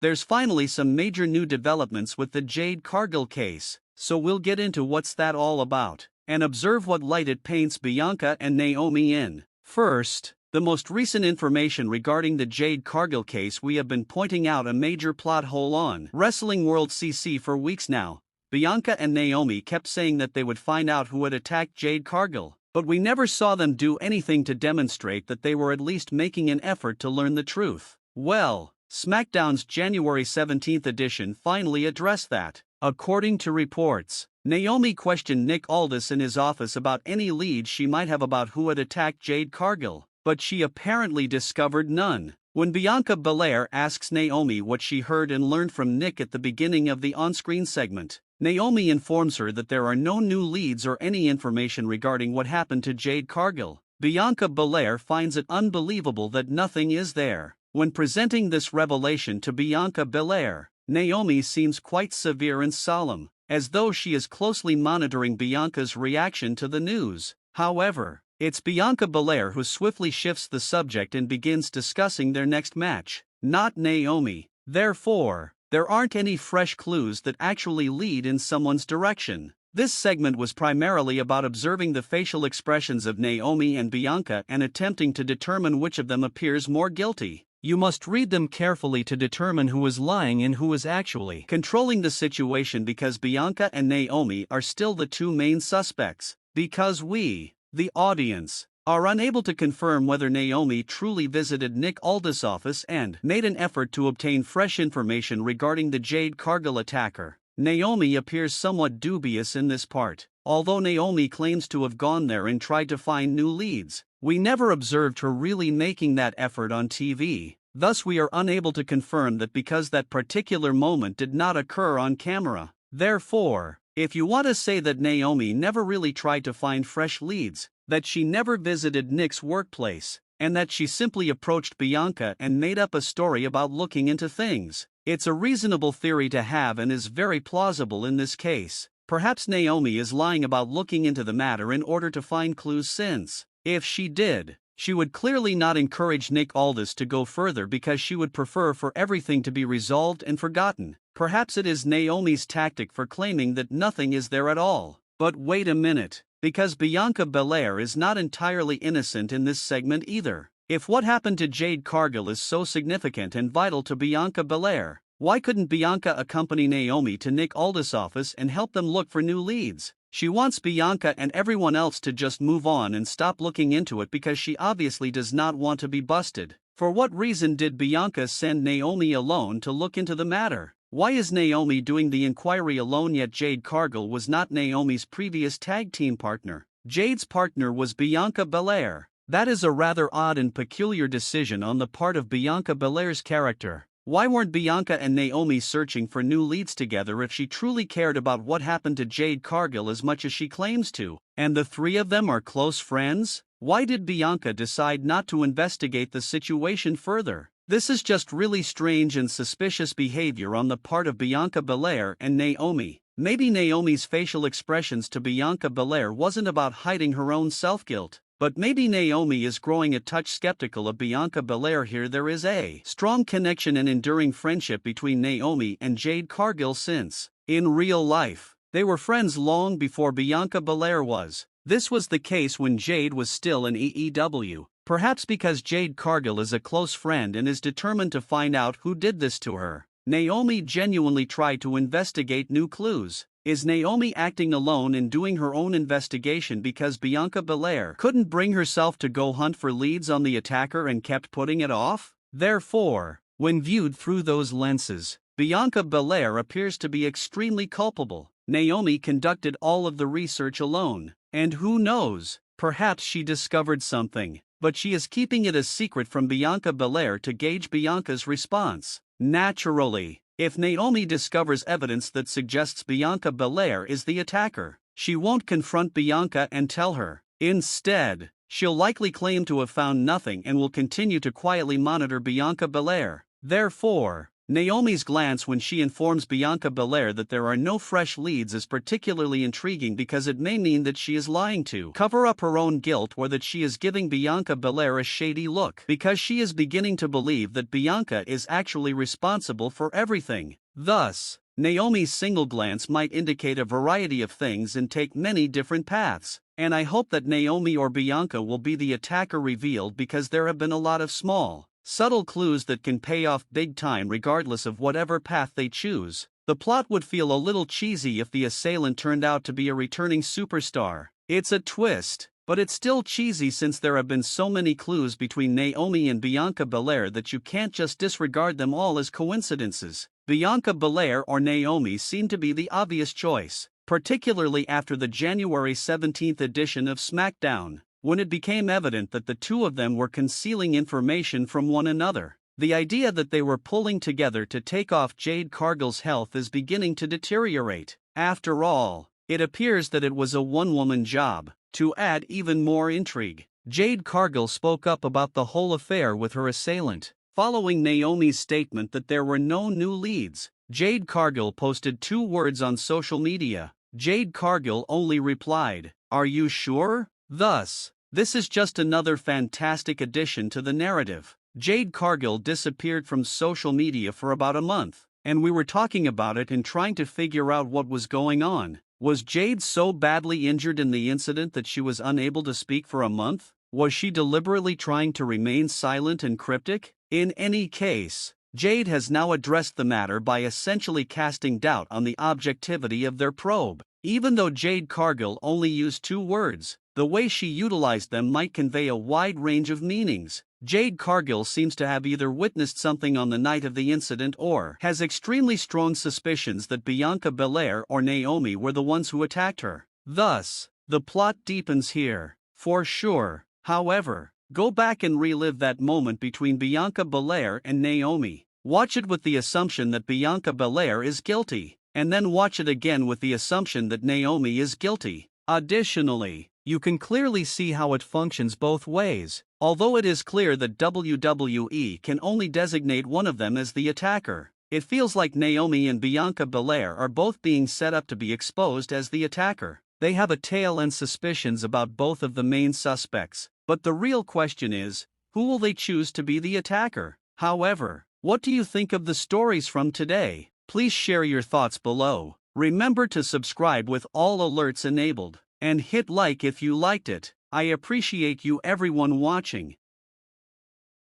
there's finally some major new developments with the Jade Cargill case, so we'll get into what's that all about, and observe what light it paints Bianca and Naomi in. First, the most recent information regarding the Jade Cargill case. We have been pointing out a major plot hole on Wrestling World CC for weeks now. Bianca and Naomi kept saying that they would find out who had attacked Jade Cargill, but we never saw them do anything to demonstrate that they were at least making an effort to learn the truth. Well, SmackDown's January 17th edition finally addressed that. According to reports, Naomi questioned Nick Aldis in his office about any leads she might have about who had attacked Jade Cargill, but she apparently discovered none. When Bianca Belair asks Naomi what she heard and learned from Nick at the beginning of the on-screen segment, Naomi informs her that there are no new leads or any information regarding what happened to Jade Cargill. Bianca Belair finds it unbelievable that nothing is there. When presenting this revelation to Bianca Belair, Naomi seems quite severe and solemn, as though she is closely monitoring Bianca's reaction to the news. However, it's Bianca Belair who swiftly shifts the subject and begins discussing their next match, not Naomi. Therefore, there aren't any fresh clues that actually lead in someone's direction. This segment was primarily about observing the facial expressions of Naomi and Bianca and attempting to determine which of them appears more guilty. You must read them carefully to determine who is lying and who is actually controlling the situation, because Bianca and Naomi are still the two main suspects. Because we, the audience, are unable to confirm whether Naomi truly visited Nick Aldis' office and made an effort to obtain fresh information regarding the Jade Cargill attacker. Naomi appears somewhat dubious in this part. Although Naomi claims to have gone there and tried to find new leads, we never observed her really making that effort on TV. Thus we are unable to confirm that because that particular moment did not occur on camera. Therefore, if you want to say that Naomi never really tried to find fresh leads, that she never visited Nick's workplace, and that she simply approached Bianca and made up a story about looking into things, it's a reasonable theory to have and is very plausible in this case. Perhaps Naomi is lying about looking into the matter in order to find clues, since, if she did, she would clearly not encourage Nick Aldis to go further because she would prefer for everything to be resolved and forgotten. Perhaps it is Naomi's tactic for claiming that nothing is there at all. But wait a minute, because Bianca Belair is not entirely innocent in this segment either. If what happened to Jade Cargill is so significant and vital to Bianca Belair, why couldn't Bianca accompany Naomi to Nick Aldis' office and help them look for new leads? She wants Bianca and everyone else to just move on and stop looking into it because she obviously does not want to be busted. For what reason did Bianca send Naomi alone to look into the matter? Why is Naomi doing the inquiry alone, yet Jade Cargill was not Naomi's previous tag team partner? Jade's partner was Bianca Belair. That is a rather odd and peculiar decision on the part of Bianca Belair's character. Why weren't Bianca and Naomi searching for new leads together if she truly cared about what happened to Jade Cargill as much as she claims to, and the three of them are close friends? Why did Bianca decide not to investigate the situation further? This is just really strange and suspicious behavior on the part of Bianca Belair and Naomi. Maybe Naomi's facial expressions to Bianca Belair wasn't about hiding her own self-guilt. But maybe Naomi is growing a touch skeptical of Bianca Belair here. There is a strong connection and enduring friendship between Naomi and Jade Cargill, since, in real life, they were friends long before Bianca Belair was. This was the case when Jade was still in AEW. Perhaps because Jade Cargill is a close friend and is determined to find out who did this to her, Naomi genuinely tried to investigate new clues. Is Naomi acting alone in doing her own investigation because Bianca Belair couldn't bring herself to go hunt for leads on the attacker and kept putting it off? Therefore, when viewed through those lenses, Bianca Belair appears to be extremely culpable. Naomi conducted all of the research alone, and who knows, perhaps she discovered something, but she is keeping it a secret from Bianca Belair to gauge Bianca's response. Naturally, if Naomi discovers evidence that suggests Bianca Belair is the attacker, she won't confront Bianca and tell her. Instead, she'll likely claim to have found nothing and will continue to quietly monitor Bianca Belair. Therefore, Naomi's glance when she informs Bianca Belair that there are no fresh leads is particularly intriguing because it may mean that she is lying to cover up her own guilt, or that she is giving Bianca Belair a shady look because she is beginning to believe that Bianca is actually responsible for everything. Thus, Naomi's single glance might indicate a variety of things and take many different paths. And I hope that Naomi or Bianca will be the attacker revealed, because there have been a lot of small, subtle clues that can pay off big time regardless of whatever path they choose. The plot would feel a little cheesy if the assailant turned out to be a returning superstar. It's a twist, but it's still cheesy since there have been so many clues between Naomi and Bianca Belair that you can't just disregard them all as coincidences. Bianca Belair or Naomi seem to be the obvious choice, particularly after the January 17th edition of SmackDown, when it became evident that the two of them were concealing information from one another. The idea that they were pulling together to take off Jade Cargill's health is beginning to deteriorate. After all, it appears that it was a one-woman job. To add even more intrigue, Jade Cargill spoke up about the whole affair with her assailant. Following Naomi's statement that there were no new leads, Jade Cargill posted 2 words on social media. Jade Cargill only replied, "Are you sure?" Thus, this is just another fantastic addition to the narrative. Jade Cargill disappeared from social media for about a month, and we were talking about it and trying to figure out what was going on. Was Jade so badly injured in the incident that she was unable to speak for a month? Was she deliberately trying to remain silent and cryptic? In any case, Jade has now addressed the matter by essentially casting doubt on the objectivity of their probe. Even though Jade Cargill only used 2 words, the way she utilized them might convey a wide range of meanings. Jade Cargill seems to have either witnessed something on the night of the incident or has extremely strong suspicions that Bianca Belair or Naomi were the ones who attacked her. Thus, the plot deepens here, for sure. However, go back and relive that moment between Bianca Belair and Naomi. Watch it with the assumption that Bianca Belair is guilty, and then watch it again with the assumption that Naomi is guilty. Additionally, you can clearly see how it functions both ways. Although it is clear that WWE can only designate one of them as the attacker, it feels like Naomi and Bianca Belair are both being set up to be exposed as the attacker. They have a tail and suspicions about both of the main suspects, but the real question is, who will they choose to be the attacker? However, what do you think of the stories from today? Please share your thoughts below. Remember to subscribe with all alerts enabled, and hit like if you liked it. I appreciate you everyone watching.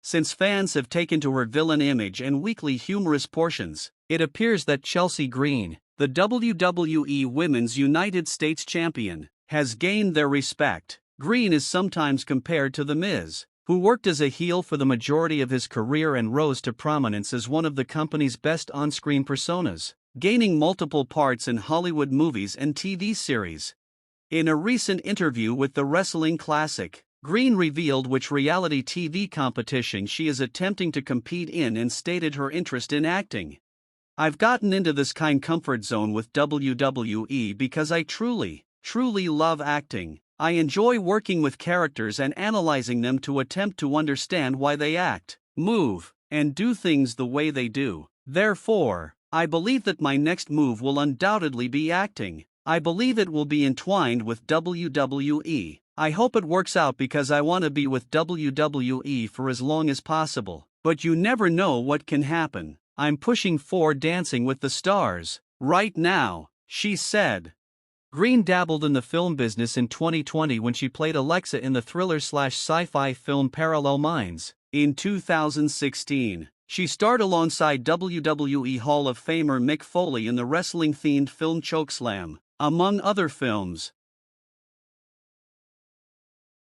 Since fans have taken to her villain image and weekly humorous portions, it appears that Chelsea Green, the WWE Women's United States Champion, has gained their respect. Green is sometimes compared to The Miz, who worked as a heel for the majority of his career and rose to prominence as one of the company's best on-screen personas, gaining multiple parts in Hollywood movies and TV series. In a recent interview with the Wrestling Classic, Green revealed which reality TV competition she is attempting to compete in and stated her interest in acting. "I've gotten into this kind of comfort zone with WWE because I truly love acting. I enjoy working with characters and analyzing them to attempt to understand why they act, move, and do things the way they do. Therefore, I believe that my next move will undoubtedly be acting. I believe it will be entwined with WWE. I hope it works out because I want to be with WWE for as long as possible. But you never know what can happen. I'm pushing for Dancing with the Stars right now," she said. Green dabbled in the film business in 2020 when she played Alexa in the thriller/sci-fi film Parallel Minds. In 2016, she starred alongside WWE Hall of Famer Mick Foley in the wrestling-themed film Chokeslam, among other films.